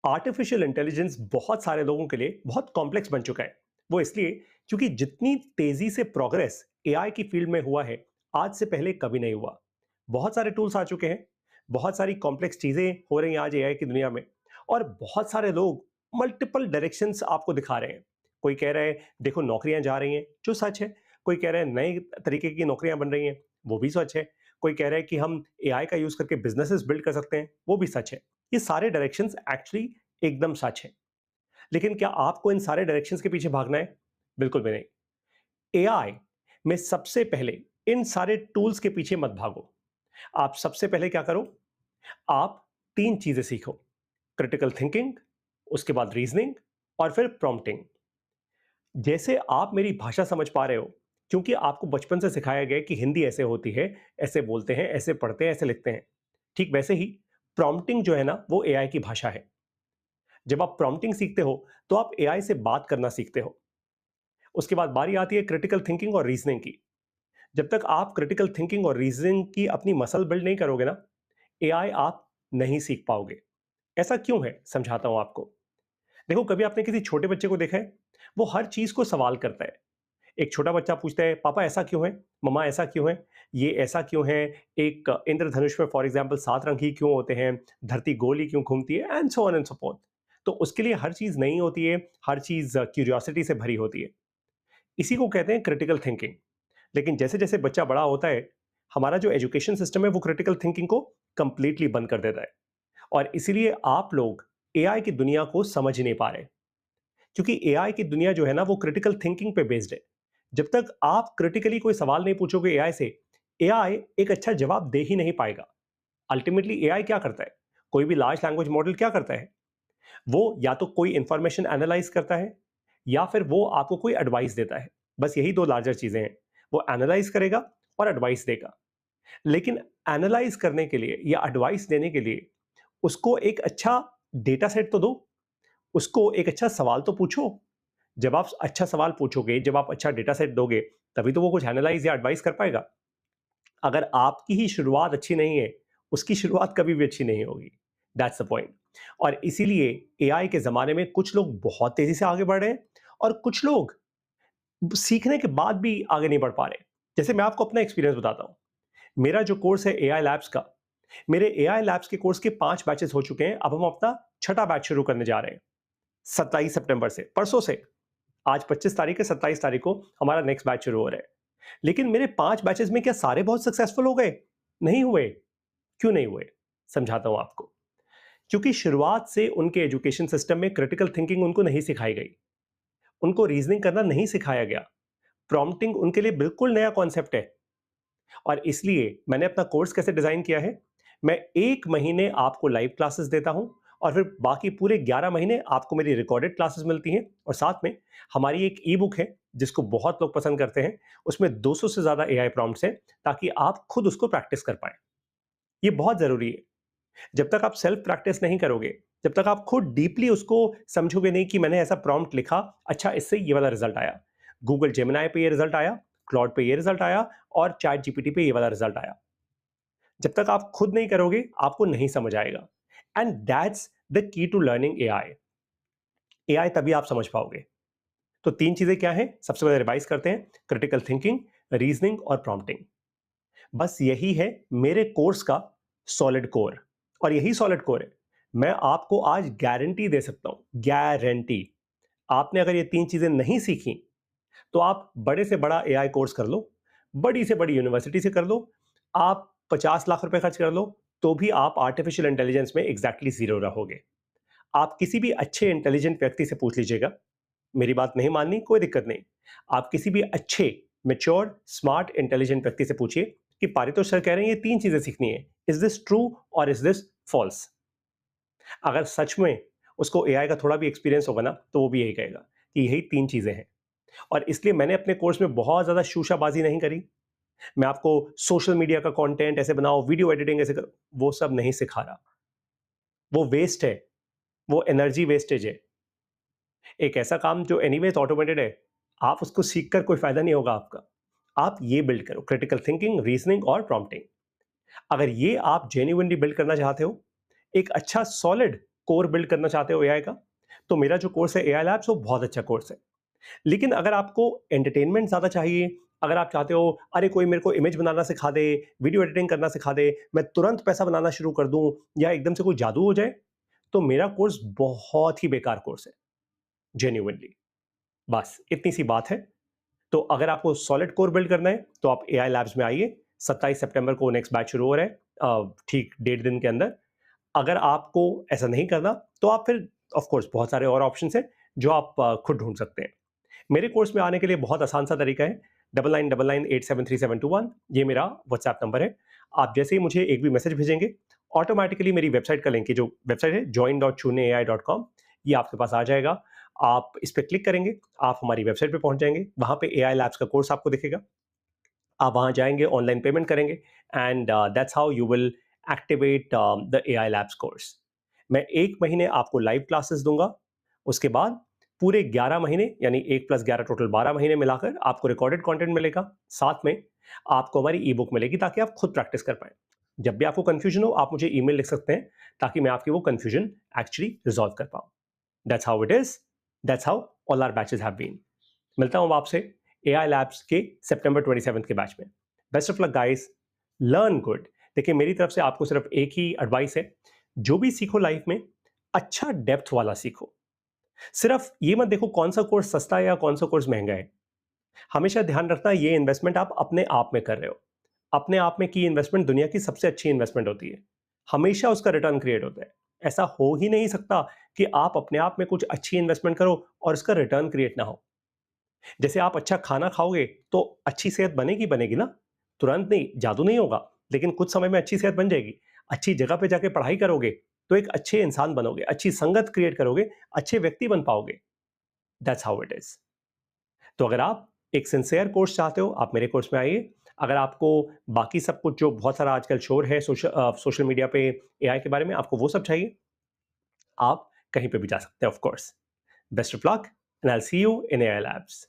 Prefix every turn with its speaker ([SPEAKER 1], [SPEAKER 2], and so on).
[SPEAKER 1] Artificial intelligence बहुत सारे लोगों के लिए बहुत कॉम्प्लेक्स बन चुका है। वो इसलिए क्योंकि जितनी तेजी से प्रोग्रेस एआई की फील्ड में हुआ है, आज से पहले कभी नहीं हुआ। बहुत सारे टूल्स आ चुके हैं, बहुत सारी कॉम्प्लेक्स चीजें हो रही हैं आज एआई की दुनिया में, और बहुत सारे लोग मल्टीपल डायरेक्शंस आपको दिखा रहे हैं। कोई कह रहा है देखो नौकरियां जा रही हैं, जो सच है। कोई कह रहा है नए तरीके की नौकरियां बन रही हैं, वो भी सच है। कोई कह रहा है कि हम एआई का यूज करके बिजनेसेस बिल्ड कर सकते हैं, वो भी सच है। ये सारे डायरेक्शंस एक्चुअली एकदम सच है। लेकिन क्या आपको इन सारे डायरेक्शंस के पीछे भागना है? बिल्कुल भी नहीं। एआई में सबसे पहले इन सारे टूल्स के पीछे मत भागो। आप सबसे पहले क्या करो? आप 3 चीजें सीखो। क्रिटिकल थिंकिंग, उसके बाद रीजनिंग और फिर प्रॉम्प्टिंग। जैसे आप मेरी भाषा समझ पा रहे हो, क्योंकि आपको बचपन से सिखाया गया है कि हिंदी ऐसे होती है, ऐसे बोलते हैं, ऐसे पढ़ते हैं, ऐसे लिखते हैं। ठीक वैसे ही प्रॉम्प्टिंग जो है ना, वो एआई की भाषा है। जब आप प्रॉम्प्टिंग सीखते हो, तो आप एआई से बात करना सीखते हो। उसके बाद बारी आती है क्रिटिकल थिंकिंग और रीजनिंग की। जब तक आप क्रिटिकल थिंकिंग और रीजनिंग की अपनी मसल बिल्ड नहीं करोगे ना, एआई आप नहीं सीख पाओगे। ऐसा क्यों है? समझाता हूं आपको। देखो, कभी आपने किसी छोटे बच्चे को देखा है? वो हर चीज को सवाल करता है। एक छोटा बच्चा पूछता है, पापा ऐसा क्यों है? मम्मा ऐसा क्यों है? ये ऐसा क्यों है? एक इंद्रधनुष में फॉर एग्जाम्पल 7 रंग ही क्यों होते हैं? धरती गोल ही क्यों घूमती है? And so on and so fourth. तो उसके लिए हर चीज नई होती है, हर चीज क्यूरियोसिटी से भरी होती है। इसी को कहते हैं क्रिटिकल थिंकिंग। लेकिन जैसे जैसे बच्चा बड़ा होता है, हमारा जो एजुकेशन सिस्टम है वो क्रिटिकल थिंकिंग को कंप्लीटली बंद कर देता है। और इसीलिए आप लोग एआई की दुनिया को समझ ही नहीं पा रहे, क्योंकि एआई की दुनिया जो है ना, वो क्रिटिकल थिंकिंग पे बेस्ड है। जब तक आप क्रिटिकली कोई सवाल नहीं पूछोगे एआई से, एआई एक अच्छा जवाब दे ही नहीं पाएगा। अल्टीमेटली एआई क्या करता है? कोई भी लार्ज लैंग्वेज मॉडल क्या करता है? वो या तो कोई इंफॉर्मेशन एनालाइज करता है, या फिर वो आपको कोई एडवाइस देता है। बस यही दो लार्जर चीजें हैं। वो एनालाइज करेगा और एडवाइस देगा। लेकिन एनालाइज करने के लिए या एडवाइस देने के लिए उसको एक अच्छा डेटा सेट तो दो, उसको एक अच्छा सवाल तो पूछो। जब आप अच्छा सवाल पूछोगे, जब आप अच्छा डेटा सेट दोगे, तभी तो वो कुछ एनालाइज या एडवाइस कर पाएगा। अगर आपकी ही शुरुआत अच्छी नहीं है, उसकी शुरुआत कभी भी अच्छी नहीं होगी। That's the point. और इसीलिए एआई के ज़माने में कुछ लोग बहुत तेज़ी से आगे बढ़ रहे हैं, और कुछ लोग सीखने के बाद भी आगे नहीं बढ़ पा रहे। जैसे मैं आपको अपना एक्सपीरियंस बताता हूँ। मेरा जो कोर्स है एआई लैब्स का, मेरे एआई लैब्स के कोर्स के 5 बैचेस हो चुके हैं। अब हम अपना छठा बैच शुरू करने जा रहे हैं, 27 सितंबर से, परसों से। आज 25 तारीख है, 27 तारीख को हमारा नेक्स्ट बैच शुरू हो रहा है। लेकिन मेरे 5 बैचेस में क्या सारे बहुत सक्सेसफुल हो गए? नहीं हुए। क्यों नहीं हुए? समझाता हूं आपको। क्योंकि शुरुआत से उनके एजुकेशन सिस्टम में क्रिटिकल थिंकिंग उनको नहीं सिखाई गई, उनको रीजनिंग करना नहीं सिखाया गया। प्रॉम्प्टिंग उनके लिए बिल्कुल नया कॉन्सेप्ट है। और इसलिए मैंने अपना कोर्स कैसे डिजाइन किया है? मैं 1 महीने आपको लाइव क्लासेस देता हूं, और फिर बाकी पूरे 11 महीने आपको मेरी रिकॉर्डेड क्लासेस मिलती हैं। और साथ में हमारी एक ई बुक है, जिसको बहुत लोग पसंद करते हैं। उसमें 200 से ज्यादा एआई प्रॉम्प्ट्स हैं, ताकि आप खुद उसको प्रैक्टिस कर पाए। ये बहुत जरूरी है। जब तक आप सेल्फ प्रैक्टिस नहीं करोगे, जब तक आप खुद डीपली उसको समझोगे नहीं कि मैंने ऐसा प्रॉम्प्ट लिखा, अच्छा इससे ये वाला रिजल्ट आया, गूगल जेमिनाई पे ये रिजल्ट आया, क्लॉड पे ये रिजल्ट आया, और चैट जीपीटी पे ये वाला रिजल्ट आया। जब तक आप खुद नहीं करोगे, आपको नहीं समझ आएगा। And that's the key to learning AI. AI तभी आप समझ पाओगे। तो 3 चीजें क्या हैं? सबसे पहले रिवाइज करते हैं। क्रिटिकल थिंकिंग, रीजनिंग और प्रॉम्प्टिंग। बस यही है मेरे कोर्स का सॉलिड कोर। और यही सॉलिड कोर है। मैं आपको आज गारंटी दे सकता हूं, गारंटी। आपने अगर ये 3 चीजें नहीं सीखी, तो आप बड़े से बड़ा एआई कोर्स कर लो, बड़ी से बड़ी यूनिवर्सिटी से कर लो, आप 50 लाख रुपए खर्च कर लो, तो भी आप आर्टिफिशियल इंटेलिजेंस में एग्जैक्टली जीरो रहोगे। आप किसी भी अच्छे इंटेलिजेंट व्यक्ति से पूछ लीजिएगा। मेरी बात नहीं माननी, कोई दिक्कत नहीं। आप किसी भी अच्छे, मैच्योर, स्मार्ट, इंटेलिजेंट व्यक्ति से पूछिए कि पारितोष सर कह रहे हैं ये 3 चीजें सीखनी है, इज दिस ट्रू और इज दिस फॉल्स? अगर सच में उसको एआई का थोड़ा भी एक्सपीरियंस होगा ना, तो वो भी यही कहेगा कि यही 3 चीजें हैं। और इसलिए मैंने अपने कोर्स में बहुत ज्यादा शूशाबाजी नहीं करी। मैं आपको सोशल मीडिया का कंटेंट ऐसे बनाओ, वीडियो एडिटिंग ऐसे करो, वो सब नहीं सिखा रहा। वो वेस्ट है, वो एनर्जी वेस्टेज है। एक ऐसा काम जो एनीवेज ऑटोमेटेड है, आप उसको सीखकर कोई फायदा नहीं होगा आपका। आप ये बिल्ड करो, क्रिटिकल थिंकिंग, रीजनिंग और प्रॉम्प्टिंग। अगर ये आप जेन्युइनली बिल्ड करना चाहते हो, एक अच्छा सॉलिड कोर बिल्ड करना चाहते हो एआई का, तो मेरा जो कोर्स है एआई लैब्स वो बहुत अच्छा कोर्स है। लेकिन अगर आपको एंटरटेनमेंट ज़्यादा चाहिए, अगर आप चाहते हो अरे कोई मेरे को इमेज बनाना सिखा दे, वीडियो एडिटिंग करना सिखा दे, मैं तुरंत पैसा बनाना शुरू कर दूँ या एकदम से कोई जादू हो जाए, तो मेरा कोर्स बहुत ही बेकार कोर्स है, जेन्युइनली। बस इतनी सी बात है। तो अगर आपको सॉलिड कोर बिल्ड करना है, तो आप एआई लैब्स में आइए। 27 सितंबर को नेक्स्ट बैच शुरू हो रहा है, ठीक 1.5 दिन के अंदर। अगर आपको ऐसा नहीं करना, तो आप फिर ऑफ कोर्स बहुत सारे और ऑप्शंस हैं, जो आप खुद ढूँढ सकते हैं। मेरे कोर्स में आने के लिए बहुत आसान सा तरीका है, 9999873721 ये मेरा व्हाट्सएप नंबर है। आप जैसे ही मुझे एक भी मैसेज भेजेंगे, ऑटोमैटिकली मेरी वेबसाइट का लिंक, ये जो वेबसाइट है join.shunyaai.com, ये आपके पास आ जाएगा। आप इस पे क्लिक करेंगे, आप हमारी वेबसाइट पे पहुंच जाएंगे, वहां पे एआई लैब्स का कोर्स आपको दिखेगा। आप वहां जाएंगे, ऑनलाइन पेमेंट करेंगे, and that's how you will activate the AI labs course. मैं 1 महीने आपको लाइव क्लासेस दूंगा, उसके बाद पूरे 11 महीने, यानी 1 + 11 टोटल 12 महीने मिलाकर आपको रिकॉर्डेड कंटेंट मिलेगा। साथ में आपको हमारी ई बुक मिलेगी, ताकि आप खुद प्रैक्टिस कर पाए। जब भी आपको कंफ्यूजन हो, आप मुझे ईमेल लिख सकते हैं, ताकि मैं आपकी वो कंफ्यूजन एक्चुअली रिजॉल्व कर पाऊँ। That's how it is, that's how all our batches have been. मिलता हूं आपसे एआई लैब्स के सितंबर 27 के बैच में। Best of luck guys, learn good. देखिए, मेरी तरफ से आपको सिर्फ एक ही एडवाइस है, जो भी सीखो लाइफ में, अच्छा डेप्थ वाला सीखो। सिर्फ ये मत देखो कौन सा कोर्स सस्ता है या कौन सा कोर्स महंगा है। हमेशा ध्यान रखना, ये इन्वेस्टमेंट आप अपने आप में कर रहे हो। अपने आप में की इन्वेस्टमेंट दुनिया की सबसे अच्छी इन्वेस्टमेंट होती है। हमेशा उसका रिटर्न क्रिएट होता है। ऐसा हो ही नहीं सकता कि आप अपने आप में कुछ अच्छी इन्वेस्टमेंट करो और इसका रिटर्न क्रिएट ना हो। जैसे आप अच्छा खाना खाओगे तो अच्छी सेहत बनेगी बनेगी ना, तुरंत नहीं, जादू नहीं होगा, लेकिन कुछ समय में अच्छी सेहत बन जाएगी। अच्छी जगह पे जाके पढ़ाई करोगे तो एक अच्छे इंसान बनोगे, अच्छी संगत क्रिएट करोगे, अच्छे व्यक्ति बन पाओगे। That's how it is. तो अगर आप एक सिंसियर कोर्स चाहते हो, आप मेरे कोर्स में आइए। अगर आपको बाकी सब कुछ जो बहुत सारा आजकल शोर है सोशल मीडिया पे एआई के बारे में, आपको वो सब चाहिए, आप कहीं पे भी जा सकते हैं of course. Best of luck and I will see you in AI labs.